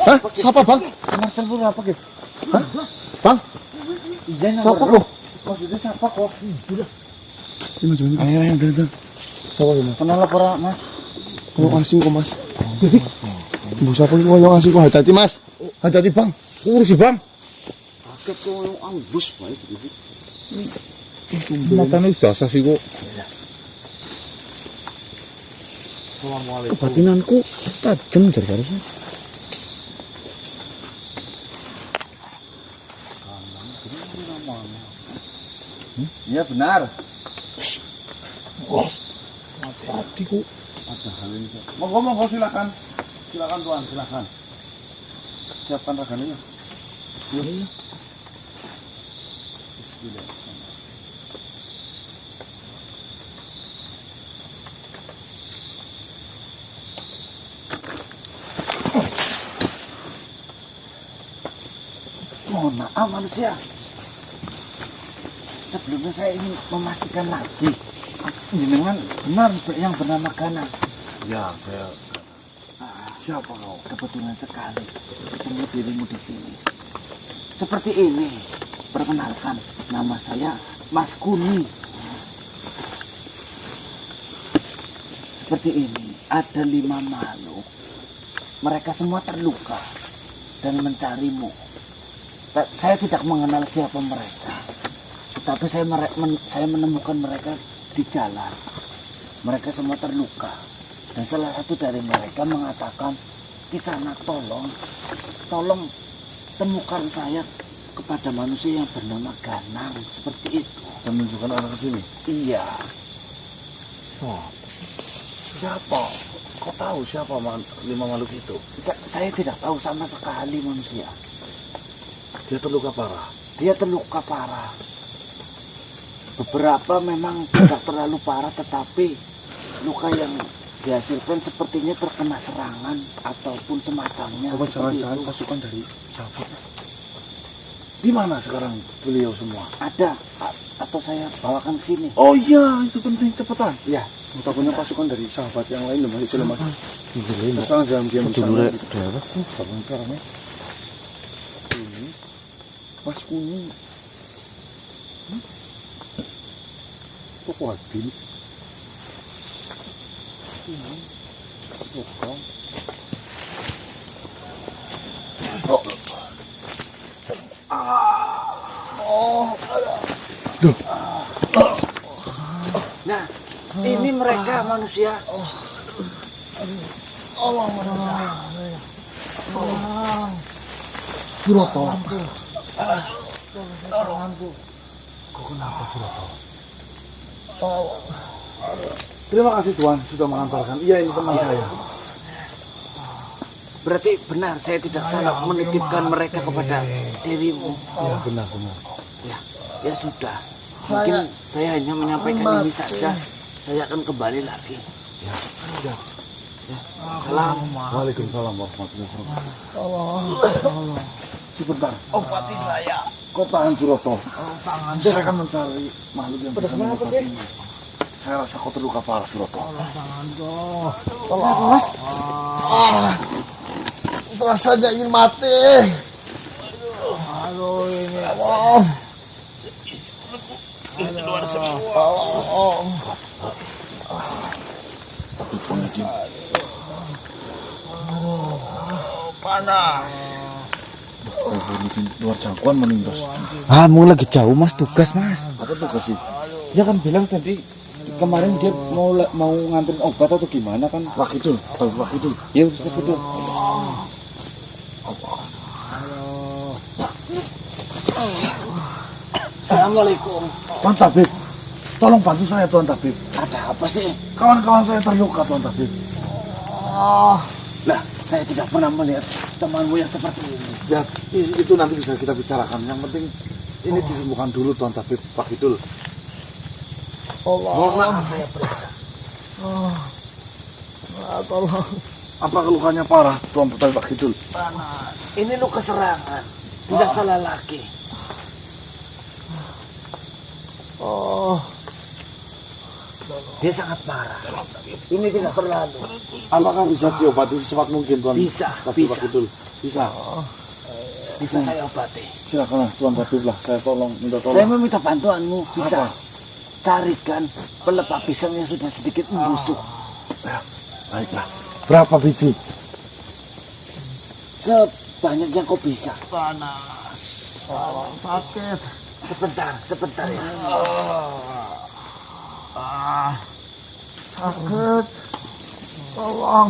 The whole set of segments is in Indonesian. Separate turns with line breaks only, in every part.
Hah? Siapa bang?
Marcel Pura apa gitu?
Hah? Bang?
Iya,
Siapa kok?
Maksudnya siapa kok?
Ini macam mana? Ayo, ayo, siapa ini?
Kenal apa mas?
Kalau asing kok mas. Bu siapa ini yang asing kok? Hati-hati mas. Hati-hati bang. Urus sih bang.
Kaget kok yang ambus baik gitu.
Matanya sudah asas sih kok.
Assalamualaikum.
Kebatinanku tajam dari harusnya.
Iya benar.
Wah, hati ku.
Ada hal ini. Monggo silakan. Silakan tuan, silakan. Siapkan ragannya. Iya. Bismillah. Mohon maaf manusia. Sebelumnya saya ingin memastikan lagi, jenengan benar yang bernama Gana.
Ya, saya.
Siapa kau? Kebetulan sekali ketemu dirimu di sini. Seperti ini, perkenalkan, nama saya Mas Kuni. Seperti ini, ada 5 makhluk. Mereka semua terluka dan mencarimu. Saya tidak mengenal siapa mereka. Tapi saya menemukan mereka di jalan. Mereka semua terluka. Dan salah satu dari mereka mengatakan, "Kisana, tolong temukan saya kepada manusia yang bernama Ganang." Seperti itu.
Dan menunjukkan arah ke sini.
Iya.
Siapa? Kau tahu siapa 5 makhluk itu?
Saya tidak tahu sama sekali manusia.
Dia terluka parah.
Dia terluka parah. Beberapa memang tidak terlalu parah, tetapi luka yang dihasilkan sepertinya terkena serangan ataupun semacamnya.
Apa jangan-jangan pasukan dari sahabat? Di mana sekarang beliau semua?
Ada, atau saya bawakan ke sini.
Oh iya, itu penting, cepetan.
Ya,
Takutnya pasukan dari sahabat yang lain masih selamat. Terserah jangan diam di sana. Bangun karena ini Mas Kuni. Kok kuatin? Ini bukan.
nah ini mereka manusia.
Suroto.
Kok kenapa Suroto?
Terima kasih Tuhan sudah mengantarkan. Iya, ini teman saya.
Berarti benar saya tidak salah menitipkan mereka kepada dirimu.
Ya, benar.
Ya sudah. Mungkin saya hanya menyampaikan ini saja. Saya akan kembali lagi.
Ya.
Salam.
Waalaikumsalam warahmatullahi wabarakatuh. Sebentar.
Obati saya.
Kau tahan Suroto.
Tangan
Saya akan mencari makhluk yang bisa mengobatimu. Saya rasa kau terluka parah Suroto.
Tolong mas.
Rasanya ingin mati.
Aduh ini.
Keluar semua. Tapi pengen.
Panas.
Luar jangkauan meninggal.
Mau lagi jauh mas, tugas mas.
Apa tugas sih?
Dia kan bilang tadi kemarin dia mau nganterin obat atau gimana kan?
Wak itu.
Ya seperti itu. Assalamualaikum.
Tuan Tabib, tolong bantu saya Tuan Tabib.
Ada apa sih?
Kawan-kawan saya terluka Tuan Tabib.
Lah, saya tidak pernah melihat temanmu yang seperti ini.
Ya, itu nanti bisa kita bicarakan. Yang penting ini disembuhkan dulu Tuan Tabib Pak Kidul.
Mohon maaf saya periksa.
Tolong. Apa kelukanya parah Tuan Tabib Pak Kidul?
Panas. Ini luka serangan. Tidak salah lagi. Dia sangat parah. Ini tidak berlalu.
Apakah bisa diobati secepat mungkin Tuan?
Bisa,
Tabib
bisa.
Wakidul? Bisa.
Bisa saya obati.
Silakanlah Tuan Tabib lah. Saya minta tolong.
Saya meminta bantuanmu. Bisa.
Apa?
Carikan pelepah pisang yang sudah sedikit membusuk.
Ya, baiklah. Berapa biji?
Sebanyak yang kau bisa.
Panas. Sakit.
Sebentar ya.
Sakit. Tolong.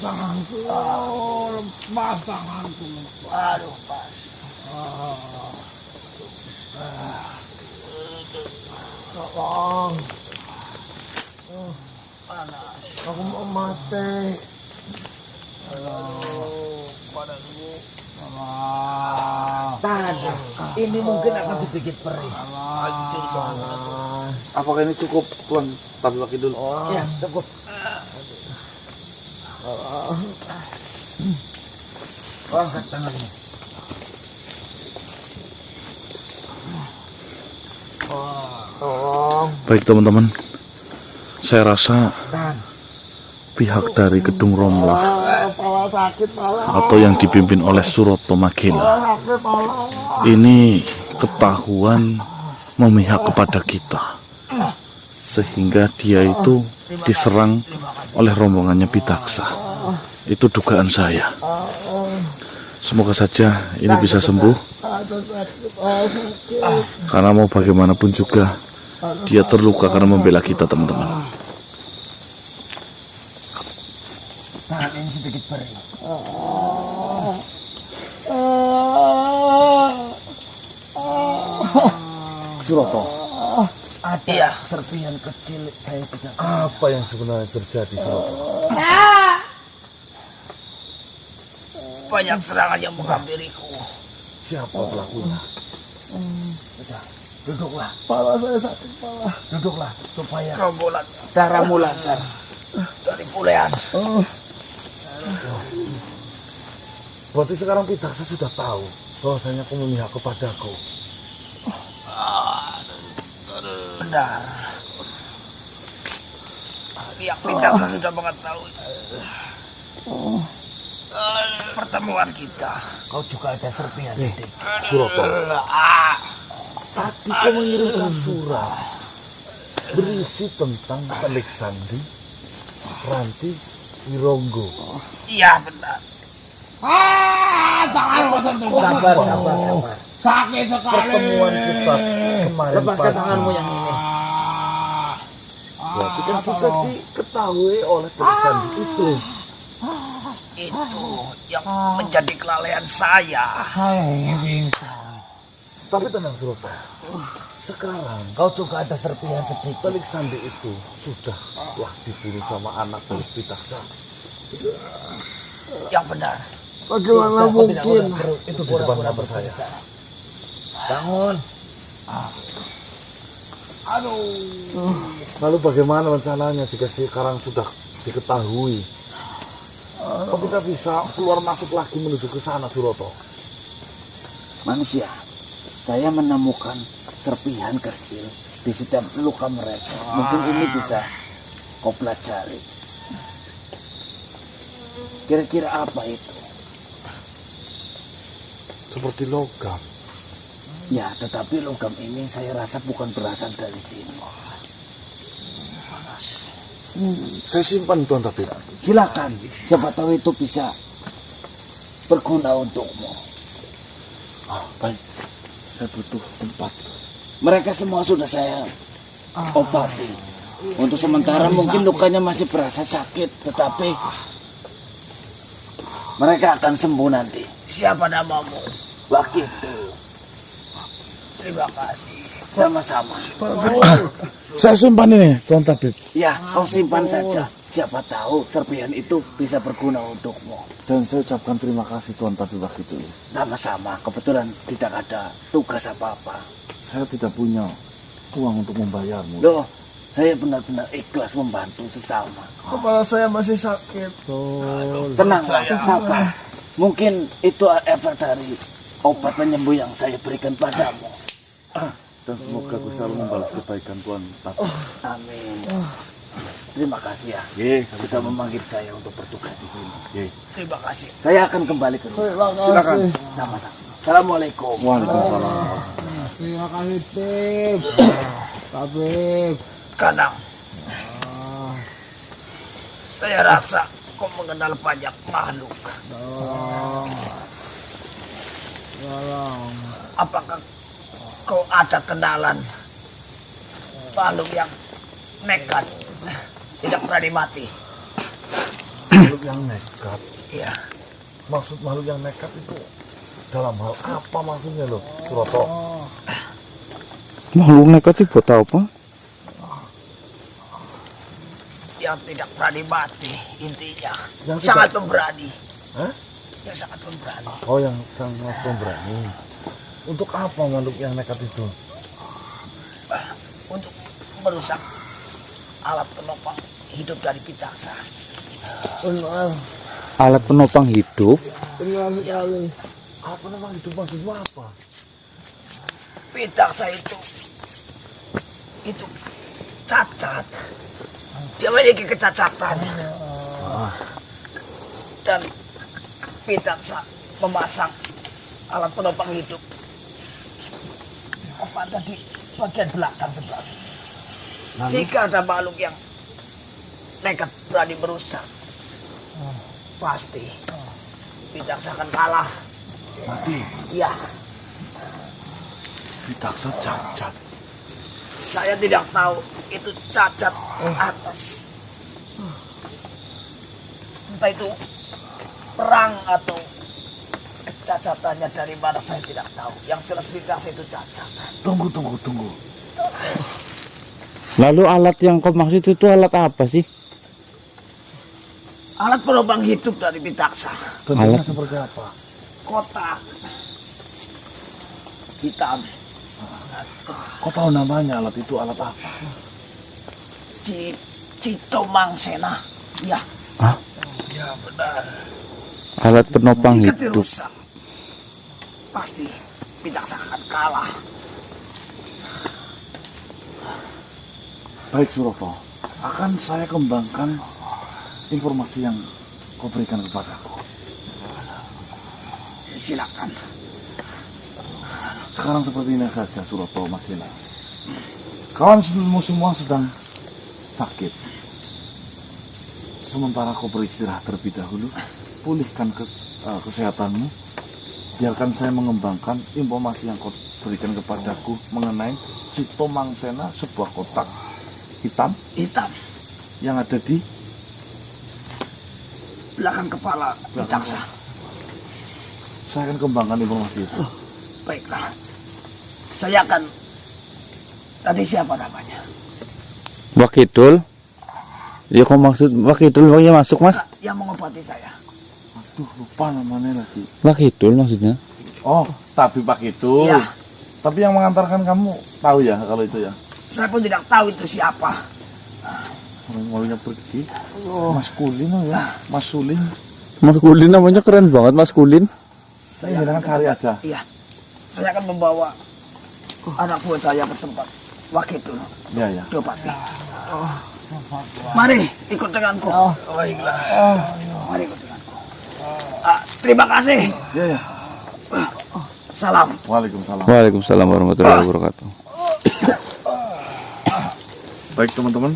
Tanganku. Lepas tanganku.
Aduh, Pak.
Tolong. Panas. Aku mau mati. Badanku.
Tahan. Ini mungkin akan sedikit perih.
Hancur sangat.
Apakah ini cukup Tuan Tabib Wakidul?
Ya, cukup. Angkat tanganmu.
Baik teman-teman, saya rasa
Tahan.
pihak dari Gedung Romlah
Pala sakit, pala.
atau yang dipimpin oleh Suroto Magela
Sakit, pala.
ini ketahuan memihak kepada kita, sehingga dia itu diserang oleh rombongannya Bidaksa. Itu dugaan saya. Semoga saja ini bisa sembuh, karena mau bagaimanapun juga dia terluka karena membela kita teman-teman.
Tahan, ini sedikit perih.
Suroto,
Ada serpihan kecil saya tidak.
apa yang sebenarnya terjadi Suroto?
Banyak serangan yang menghampiriku.
Siapa pelakunya?
Sudah, duduklah.
Pala saya sakit, pala.
Duduklah supaya darahmu lancar dari pulean.
Berarti sekarang Bidaksa sudah tahu bahwasanya kau memihak kepadaku.
Benar. Pihak Bidaksa sudah mengetahui pertemuan kita. Kau juga ada serpihan sedikit.
Suroto, tadi kau mengirimkan surat berisi tentang Telik Sandi, Ranti, Wironggo.
Iya benar.
Tanganku sentuh.
Sabar.
Sakit sekali.
Pertemuan kita kemarin
Lepaskan
pagi.
tanganmu yang ini.
Berarti kan sudah diketahui oleh Telik Sandi itu.
Itu yang menjadi kelalaian saya.
Hai, bisa.
Tapi tenang Suroto, sekarang
Kau juga ada serpihan sedikit.
Telik Sandi itu sudah dibunuh sama anak dari Bidaksa.
Yang benar.
Bagaimana mungkin?
Itu di depan mata saya.
Bangun.
Lalu bagaimana rencananya jika sekarang sudah diketahui? Kok kita bisa keluar masuk lagi menuju ke sana, Suroto?
Manusia, saya menemukan serpihan kecil di setiap luka mereka. Mungkin ini bisa kau pelajari. Kira-kira apa itu?
Seperti logam.
Ya, tetapi logam ini saya rasa bukan berasal dari sini.
Saya simpan, Tuan Tabib.
Silakan, siapa tahu itu bisa berguna untukmu.
Baik, saya butuh tempat.
Mereka semua sudah saya obati. Untuk sementara mungkin lukanya masih berasa sakit, tetapi mereka akan sembuh nanti. Siapa namamu? Wakitu. Terima kasih. Sama-sama.
Saya simpan ini, Tuan Tabib.
Ya, kau simpan saja. Siapa tahu serpihan itu bisa berguna untukmu.
Dan saya ucapkan terima kasih, Tuan Tabib Wakitu.
Sama-sama. Kebetulan tidak ada tugas apa-apa.
Saya tidak punya uang untuk membayarmu.
Loh, saya benar-benar ikhlas membantu sesama.
Kepala saya masih sakit.
Tenang, sabar. Mungkin itu efek dari obat penyembuh yang saya berikan padamu.
dan semoga Gusti Allah membalas kebaikan Tuhan.
Amin. Terima kasih ya. Sudah memanggil saya untuk bertugas di sini. Terima kasih. Saya akan kembali ke rumah.
Silakan.
Sama-sama. Assalamualaikum.
Waalaikumsalam.
Terima kasih, Bib. Tabib.
Kadang saya rasa kau mengenal banyak makhluk.
Tolong.
Apakah kau ada kenalan makhluk yang nekat, tidak berani mati?
Makhluk yang nekat.
Iya.
Maksud makhluk yang nekat itu dalam hal apa maksudnya loh, Suroto?
Makhluk nekat itu buat apa?
Yang tidak berani mati, intinya.
Yang
Sangat pemberani.
Hah?
Yang sangat pemberani.
Oh, yang sangat pemberani. Untuk apa makhluk yang nekat itu?
Untuk merusak alat penopang hidup dari Pitaksa.
Benar.
Alat penopang hidup.
Benar sekali.
Apa namanya itu, maksudmu apa?
Pitaksa itu cacat. Dia memiliki kecacatan. Dan Pitaksa memasang alat penopang hidup pada di bagian belakang sebelah sini. Jika ada makhluk yang nekat berani merusak, pasti Pitaksa akan kalah.
Mati.
Ya,
Pitaksa cacat.
saya tidak tahu itu cacat atas. Entah itu perang atau kecacatannya dari mana saya tidak tahu. Yang jelas Pitaksa itu cacat.
Tunggu.
Lalu alat yang kau maksud itu alat apa sih?
Alat penopang hidup dari Pitaksa.
Bentuknya
Alat.
seperti apa?
Kotak hitam.
Kau tahu namanya alat itu alat apa?
Cito Mangsena. Ya.
Hah?
Ya benar.
Alat penopang
Jika
hidup.
dirusak, pasti Pitaksa akan kalah.
Baik, Suroto. Akan saya kembangkan informasi yang kau berikan kepadaku.
Silakan.
Sekarang seperti ini saja, Suroto, Mas Dina. Kawanmu semua sedang sakit. Sementara kau beristirahat terlebih dahulu, pulihkan kesehatanmu. Biarkan saya mengembangkan informasi yang kau berikan kepadaku mengenai Cito Mangsena, sebuah kotak hitam yang ada di
Belakang kepala Pitaksa.
Saya akan kembangkan informasi itu.
Baiklah. Saya akan. Tadi siapa namanya?
Wakidul. Ya kau maksud Wakidul pokoknya masuk mas.
Yang mengobati saya.
Aduh, lupa namanya lagi.
Wakidul maksudnya.
Oh, tapi Pak itu.
Ya.
Tapi yang mengantarkan kamu tahu ya kalau itu ya.
Saya pun tidak tahu itu siapa.
Orang maunya pergi. Mas Kulin ya, Mas Sulin.
Mas Kulin namanya keren banget Mas Kulin.
Saya dengan cari aja.
Iya. Saya akan membawa anak buah saya ke tempat Wakidul.
Ya ya.
Diobati. Mari ikut denganku. Baiklah. Mari ikut denganku. Terima kasih.
Ya ya.
Salam.
Waalaikumsalam.
Waalaikumsalam warahmatullahi wabarakatuh.
Baik teman-teman,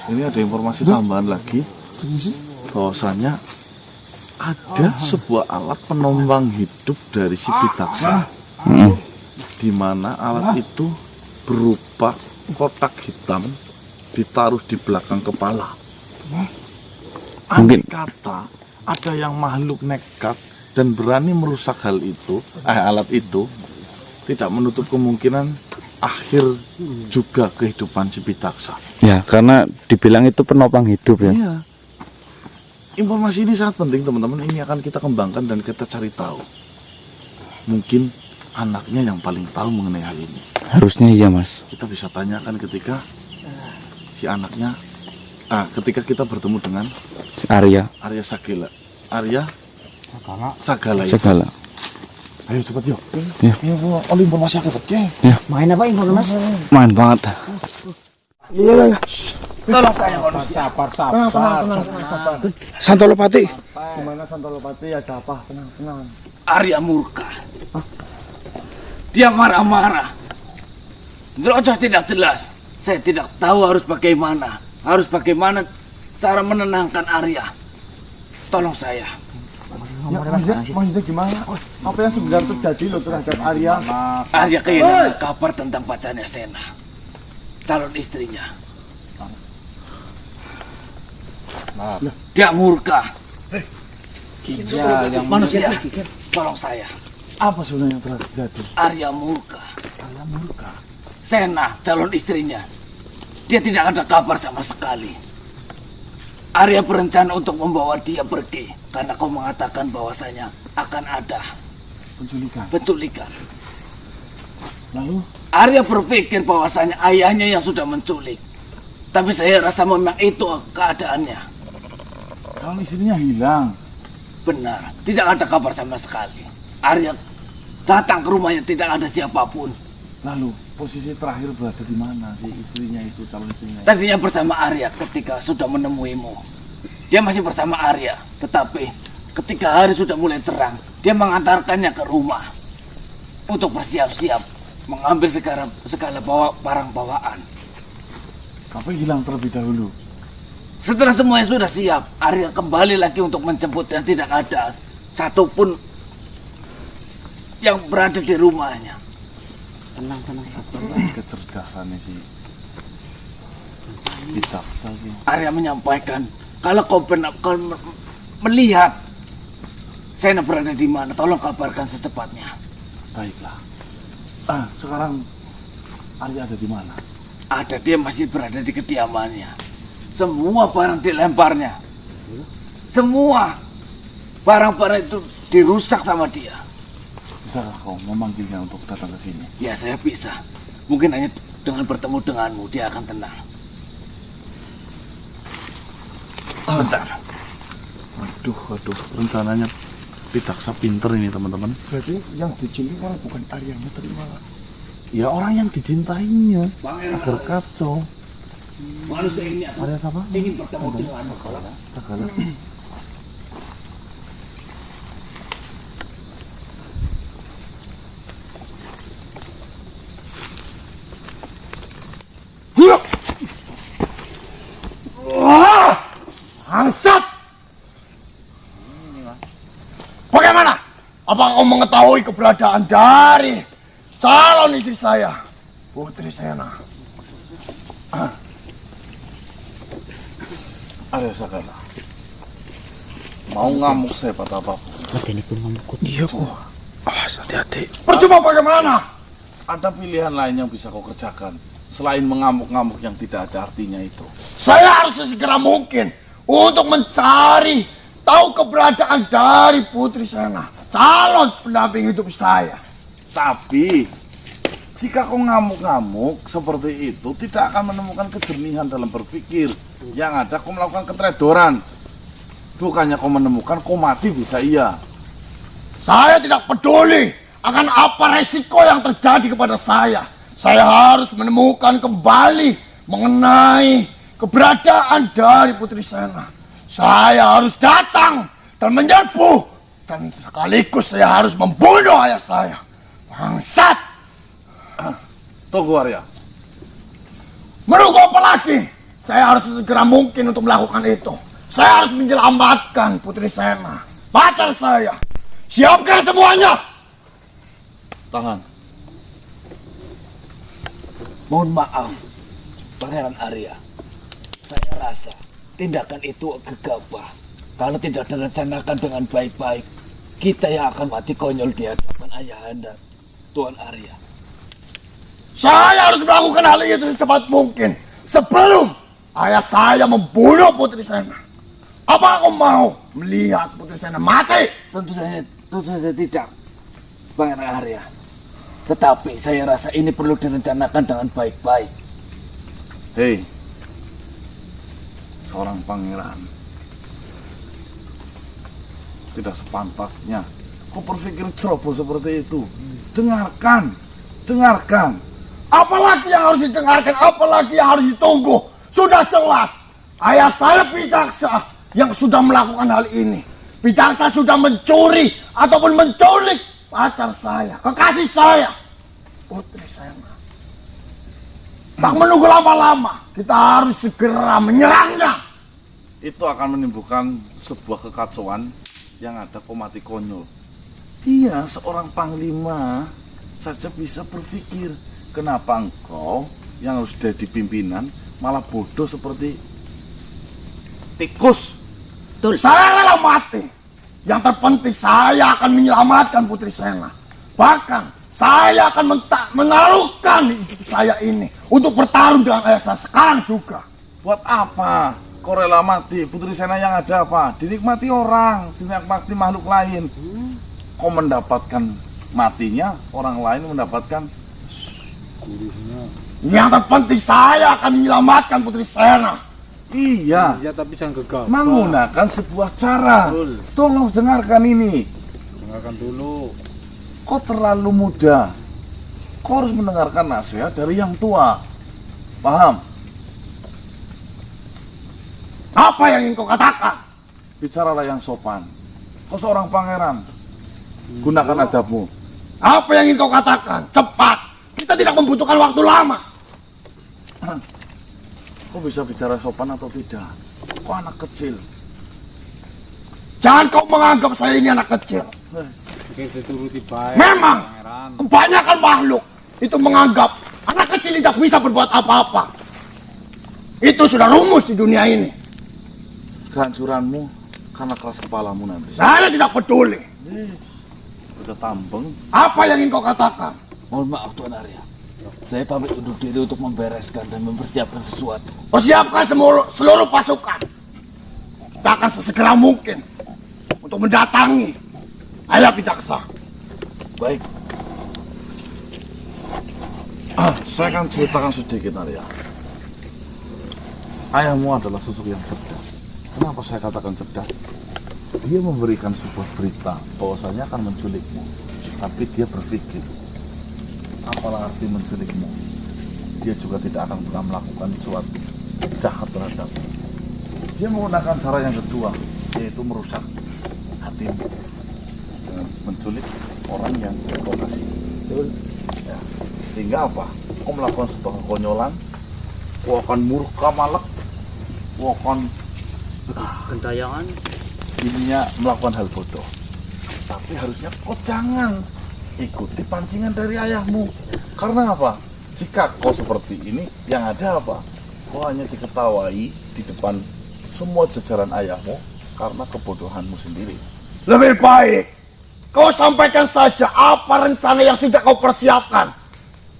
ini ada informasi tambahan lagi bahwasanya ada sebuah alat penopang hidup dari si Pitaksa, di mana alat itu berupa kotak hitam ditaruh di belakang kepala. Andai kata ada yang makhluk nekat dan berani merusak alat itu, tidak menutup kemungkinan akhir juga kehidupan si Pitaksa.
Ya karena dibilang itu penopang hidup ya.
Iya. Informasi ini sangat penting teman-teman. Ini akan kita kembangkan dan kita cari tahu. Mungkin anaknya yang paling tahu mengenai hal ini.
Harusnya iya mas.
Kita bisa tanyakan ketika si anaknya, ketika kita bertemu dengan
Arya
Arya Sagala itu.
segala.
Ayo cepat yuk.
Iya.
Iya, oleh informasi aku cepet.
Main apa info mas?
Main banget.
Iya.
Tolong saya manusia.
Sabar.
Santolopati.
Gimana Santolopati, ada apa? Tenang.
Arya murka. Dia marah-marah. Jelocos tidak jelas. Saya tidak tahu harus bagaimana. Harus bagaimana cara menenangkan Arya. Tolong saya.
Ya, maksudnya gimana? Apa yang sebenarnya terjadi loh terhadap Arya?
Arya kehilangan kabar tentang pacarnya Sena. Calon istrinya. Dia murka. Manusia, tolong saya.
Apa sebenarnya yang telah terjadi?
Arya murka. Sena, calon istrinya. Dia tidak ada kabar sama sekali. Arya berencana untuk membawa dia pergi karena kau mengatakan bahwasanya akan ada penculikan.
Lalu
Arya berpikir bahwasanya ayahnya yang sudah menculik. Tapi saya rasa memang itu keadaannya.
kalau istrinya hilang,
Benar, tidak ada kabar sama sekali. Arya datang ke rumahnya tidak ada siapapun.
lalu posisi terakhir berada di mana si istrinya itu, calon istrinya?
Tadinya bersama Arya ketika sudah menemuimu. Dia masih bersama Arya, tetapi ketika hari sudah mulai terang, dia mengantarkannya ke rumah untuk bersiap-siap mengambil segala barang bawaan.
Tapi hilang terlebih dahulu.
Setelah semuanya sudah siap, Arya kembali lagi untuk menjemput dan tidak ada satupun yang berada di rumahnya. Tenang.
Kecerdasannya si Kitab saja.
Arya menyampaikan, kalau kau melihat Sena berada di mana, tolong kabarkan secepatnya.
Baiklah. Sekarang Arya ada di mana?
Ada, dia masih berada di kediamannya. Semua barang dilemparnya. Semua barang-barang itu dirusak sama dia.
Bisakah kau memanggilnya untuk datang ke sini?
Ya saya bisa. Mungkin hanya dengan bertemu denganmu dia akan tenang. Bentar.
Waduh, rencananya Pitaksa pinter ini teman-teman.
Berarti yang diculik malah bukan Aryanya, tapi malah
Ya orang yang dicintainya
Pangeran
agar kacau.
manusia ini
Arya siapa?
ingin bertemu denganmu.
Sagala.
Bangsat! Bagaimana? Apakah kau mengetahui keberadaan dari calon istri saya, Putri Sena?
Arya Sagala. Mau ngamuk saya pada apapun.
Iya kok. Awas hati-hati.
Percuma bagaimana?
Ada pilihan lain yang bisa kau kerjakan selain mengamuk-ngamuk yang tidak ada artinya itu.
Saya harus sesegera mungkin untuk mencari tahu keberadaan dari Putri Sena, calon pendamping hidup saya.
Tapi jika kau ngamuk-ngamuk seperti itu tidak akan menemukan kejernihan dalam berpikir. Yang ada kau melakukan keteledoran. Bukannya kau menemukan, kau mati bisa iya.
Saya tidak peduli akan apa resiko yang terjadi kepada saya. Saya harus menemukan kembali mengenai keberadaan dari Putri Sena. Saya harus datang dan menyerbu. Dan sekaligus saya harus membunuh ayah saya. Bangsat!
Tunggu Arya.
Menunggu apa lagi? Saya harus segera mungkin untuk melakukan itu. Saya harus menyelamatkan Putri Sena, pacar saya. Siapkan semuanya!
Tahan.
Mohon maaf, Pangeran Arya. Saya rasa tindakan itu gegabah. Kalau tidak direncanakan dengan baik-baik, kita yang akan mati konyol di hadapan ayahanda, Tuan Arya.
Saya harus melakukan hal itu secepat mungkin sebelum ayah saya membunuh Putri Sena. Apa kau mau melihat Putri Sena mati?
Tentu saja tidak, Pangeran Arya. Tetapi saya rasa ini perlu direncanakan dengan baik-baik.
Hei, seorang pangeran tidak sepantasnya Kau berpikir ceroboh seperti itu? Dengarkan, dengarkan.
Apalagi yang harus didengarkan, apalagi yang harus ditunggu. Sudah jelas, ayah saya Pidaksa yang sudah melakukan hal ini. Pidaksa sudah mencuri ataupun menculik pacar saya, kekasih saya, putri saya. Tak menunggu lama-lama, kita harus segera menyerangnya.
Itu akan menimbulkan sebuah kekacauan yang ada kau mati konyol. Dia seorang panglima saja bisa berpikir, kenapa engkau yang harus jadi pimpinan malah bodoh seperti tikus?
Saya rela mati. Yang terpenting saya akan menyelamatkan Putri Sena. Bahkan saya akan menaruhkan hidup saya ini untuk bertarung dengan ayah saya sekarang juga.
Buat apa kau rela mati? Putri Sena yang ada apa? Dinikmati orang, dinikmati makhluk lain. Kau mendapatkan matinya, orang lain mendapatkan
yang terpenting saya akan menyelamatkan Putri Sena.
iya.
Iya, tapi jangan gegabah.
Menggunakan sebuah cara.
Betul.
Tolong dengarkan ini.
Dengarkan dulu.
Kau terlalu muda. Kau harus mendengarkan nasihat dari yang tua. Paham?
Apa yang ingin kau katakan?
Bicaralah yang sopan. Kau seorang pangeran. Gunakan adabmu.
Apa yang ingin kau katakan? Cepat. Kita tidak membutuhkan waktu lama.
Kau bisa bicara sopan atau tidak? Kau anak kecil.
Jangan kau menganggap saya ini anak kecil.
Oke, dituruti baik.
Memang
Pangeran.
kebanyakan makhluk itu menganggap anak kecil tidak bisa berbuat apa-apa. Itu sudah rumus di dunia ini.
Kehancuranmu karena keras kepalamu nanti.
Saya tidak peduli.
Udah tambeng.
Apa yang ingin kau katakan?
Mohon maaf Tuan Arya. Saya pamit undur diri untuk membereskan dan mempersiapkan sesuatu.
Persiapkan seluruh pasukan. Kita akan sesegera mungkin untuk mendatangi ayah Pidaksa.
Baik. Saya akan ceritakan sedikit, Arya. Ayahmu adalah sosok yang cerdas. Kenapa saya katakan cerdas? Dia memberikan sebuah berita bahwasanya akan menculikmu. Tapi dia berpikir, apalah arti menculikmu? Dia juga tidak akan pernah melakukan sesuatu jahat terhadapmu. Dia menggunakan cara yang kedua, yaitu merusak hatimu dengan menculik orang yang kau kasih. Ya. Sehingga apa? Kau melakukan sebuah kekonyolan, kau akan murka malak, kau akan
Gentayangan.
ininya melakukan hal bodoh. Tapi harusnya kau jangan ikuti pancingan dari ayahmu. Karena apa? Jika kau seperti ini, yang ada apa? Kau hanya diketawai di depan semua jajaran ayahmu karena kebodohanmu sendiri.
Lebih baik kau sampaikan saja apa rencana yang sudah kau persiapkan.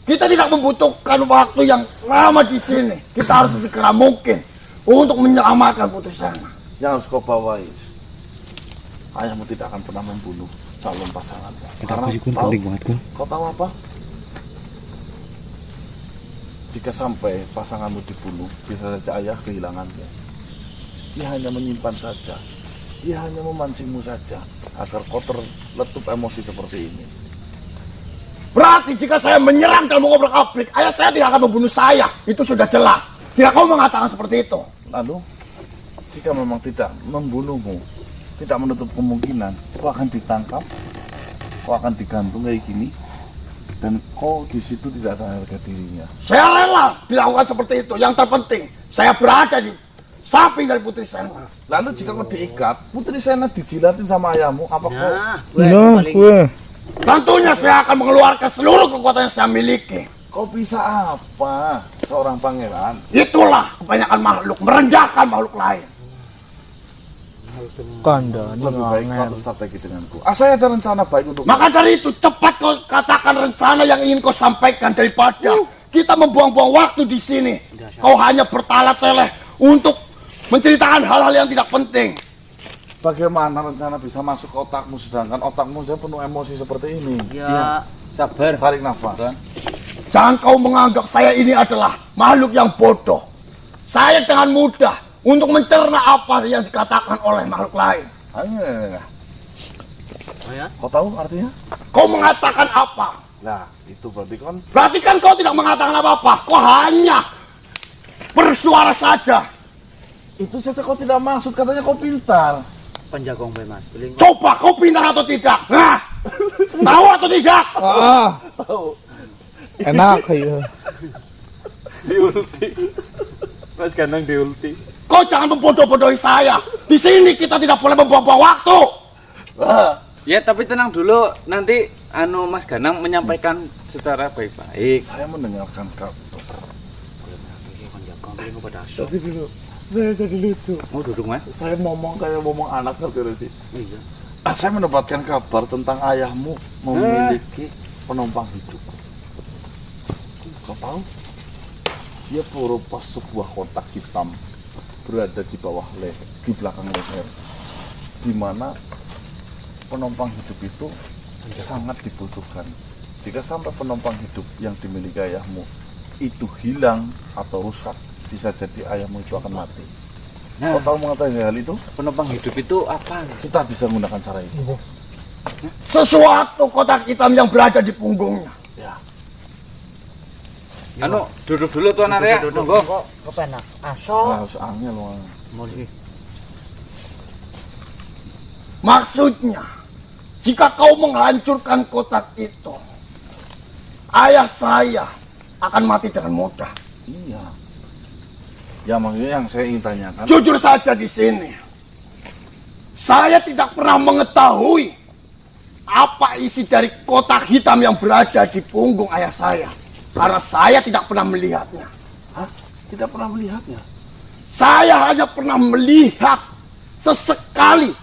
Kita tidak membutuhkan waktu yang lama di sini. Kita harus segera mungkin untuk menyelamatkan Putri Sena.
Yang harus kau bawai, ayahmu tidak akan pernah membunuh calon pasanganmu. Karena kau tahu apa? Jika sampai pasanganmu dibunuh, bisa saja ayah kehilanganmu. Dia hanya menyimpan saja. Dia hanya memancingmu saja agar kau terletup emosi seperti ini.
Berarti jika saya menyerang dan mengobrak-abrik, ayah saya tidak akan membunuh saya. Itu sudah jelas. Jika kau mengatakan seperti itu.
Lalu, jika memang tidak membunuhmu, tidak menutup kemungkinan kau akan ditangkap, kau akan digantung kayak gini, dan kau di situ tidak ada harga dirinya.
Saya rela dilakukan seperti itu. Yang terpenting, saya berada di samping dari Putri Sena.
Lalu jika kau diikat, Putri Sena dijilatin sama ayahmu, apa kau?
Tentunya saya akan mengeluarkan seluruh kekuatan yang saya miliki.
Kau bisa apa? Seorang pangeran.
Itulah kebanyakan makhluk, merendahkan makhluk lain.
Lebih baik kau berstrategi denganku. Saya ada rencana baik untuk.
Maka dari itu, cepat kau katakan rencana yang ingin kau sampaikan daripada kita membuang-buang waktu di sini. Kau hanya bertele-tele untuk menceritakan hal-hal yang tidak penting.
Bagaimana rencana bisa masuk ke otakmu sedangkan otakmu saja penuh emosi seperti ini?
Ya, sabar.
Tarik nafas.
Jangan kau menganggap saya ini adalah makhluk yang bodoh. Saya dengan mudah untuk mencerna apa yang dikatakan oleh makhluk lain.
Oh ya?
Kau tahu artinya?
Kau mengatakan apa?
Nah, itu berarti kan
Berarti kan kau tidak mengatakan apa-apa. Kau hanya bersuara saja.
itu saja kau tidak maksud, katanya kau pintar.
Penjagong be Mas. Beling.
Coba kau pintar atau tidak? Nah, tahu atau tidak?
Enak kayak.
Diulti. Mas Ganang diulti.
Kau jangan membodoh-bodohi saya. Di sini kita tidak boleh membuang-buang waktu.
Ya tapi tenang dulu. Nanti Mas Ganang menyampaikan secara baik-baik.
Saya mendengarkan kabar.
Tapi dulu.
Saya jadi lucu.
Mau duduk Mas?
Saya ngomong kayak ngomong anak ngerti.
Iya.
Saya mendapatkan kabar tentang ayahmu memiliki penumpang hidup. Kau tahu? Dia berupa sebuah kotak hitam berada di bawah leher, di belakang leher, di mana penumpang hidup itu sangat dibutuhkan. Jika sampai penumpang hidup yang dimiliki ayahmu itu hilang atau rusak, bisa jadi ayahmu itu akan mati.
Nah,
Kau tahu mengetahui hal itu?
penumpang hidup itu apa?
Kita bisa menggunakan cara itu.
Sesuatu kotak hitam yang berada di punggungnya.
Ya.
Duduk dulu Tuan Arya. Monggo.
Kepenak.
Nah, harus angel loh.
Maksudnya, jika kau menghancurkan kotak itu, ayah saya akan mati dengan mudah.
Iya. Ya maksudnya yang saya ingin tanyakan.
Jujur saja di sini, saya tidak pernah mengetahui apa isi dari kotak hitam yang berada di punggung ayah saya, karena saya tidak pernah melihatnya.
Hah? Tidak pernah melihatnya.
Saya hanya pernah melihat sesekali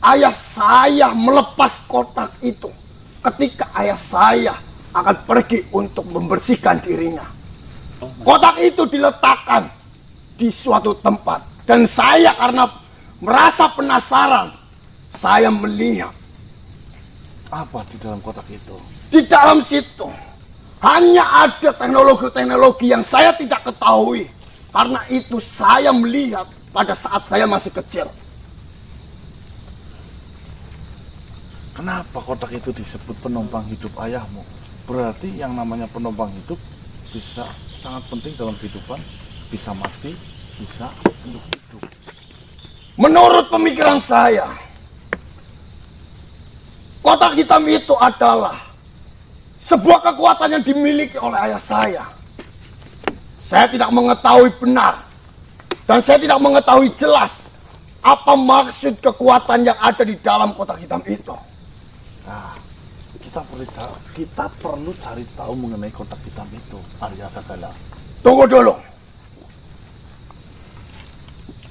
ayah saya melepas kotak itu ketika ayah saya akan pergi untuk membersihkan dirinya. Kotak itu diletakkan di suatu tempat dan saya karena merasa penasaran, saya melihat
Apa di dalam kotak itu?
di dalam situ hanya ada teknologi-teknologi yang saya tidak ketahui. Karena itu saya melihat pada saat saya masih kecil.
Kenapa kotak itu disebut penumpang hidup ayahmu? Berarti yang namanya penumpang hidup bisa sangat penting dalam kehidupan. Bisa mati, bisa hidup.
Menurut pemikiran saya, kotak hitam itu adalah sebuah kekuatan yang dimiliki oleh ayah saya. Saya tidak mengetahui benar dan saya tidak mengetahui jelas apa maksud kekuatan yang ada di dalam kotak hitam itu.
Nah, kita perlu cari tahu mengenai kotak hitam itu, Arya Sagala.
Tunggu dulu.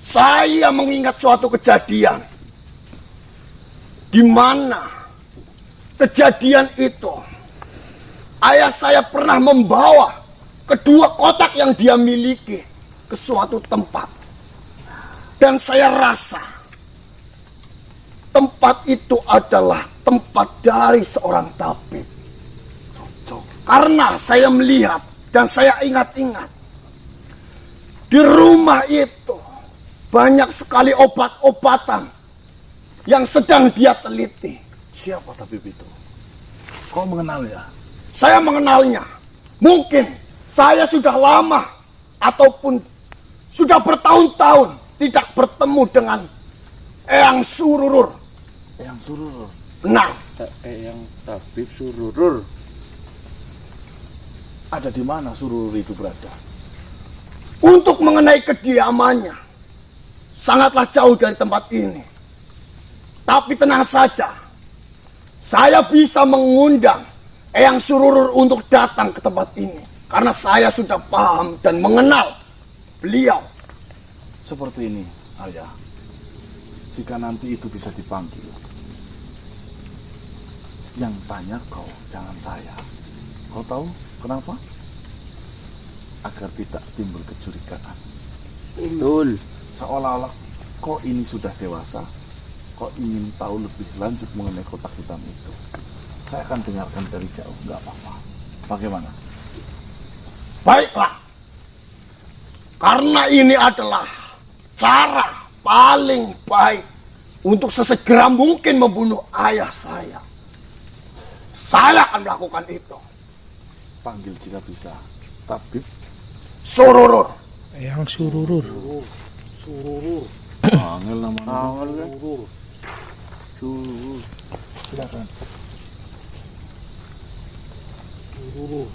Saya mengingat suatu kejadian di mana kejadian itu ayah saya pernah membawa kedua kotak yang dia miliki ke suatu tempat. Dan saya rasa tempat itu adalah tempat dari seorang tabib. Karena saya melihat dan saya ingat-ingat di rumah itu banyak sekali obat-obatan yang sedang dia teliti.
Siapa tabib itu? Kau mengenal ya?
Saya mengenalnya. Mungkin saya sudah lama ataupun sudah bertahun-tahun tidak bertemu dengan Eyang Sururur.
Eyang Sururur.
Nah,
Eyang tabib Sururur.
Ada di mana Sururur itu berada?
untuk mengenai kediamannya sangatlah jauh dari tempat ini. Tapi tenang saja, saya bisa mengundang Eyang Sururur untuk datang ke tempat ini. Karena saya sudah paham dan mengenal beliau.
Seperti ini, Arya. Jika nanti itu bisa dipanggil, yang tanya kau, jangan saya. Kau tahu kenapa? Agar tidak timbul kecurigaan.
Betul.
Seolah-olah kau ini sudah dewasa, kau ingin tahu lebih lanjut mengenai kotak hitam itu. Saya akan dengarkan dari jauh, nggak apa-apa. Bagaimana?
Baiklah. Karena ini adalah cara paling baik untuk sesegera mungkin membunuh ayah saya. Saya akan melakukan itu.
Panggil jika bisa. Tabib
Sururur.
Yang sururur.
angel namanya.
Angel kan?
Silakan. Sururur.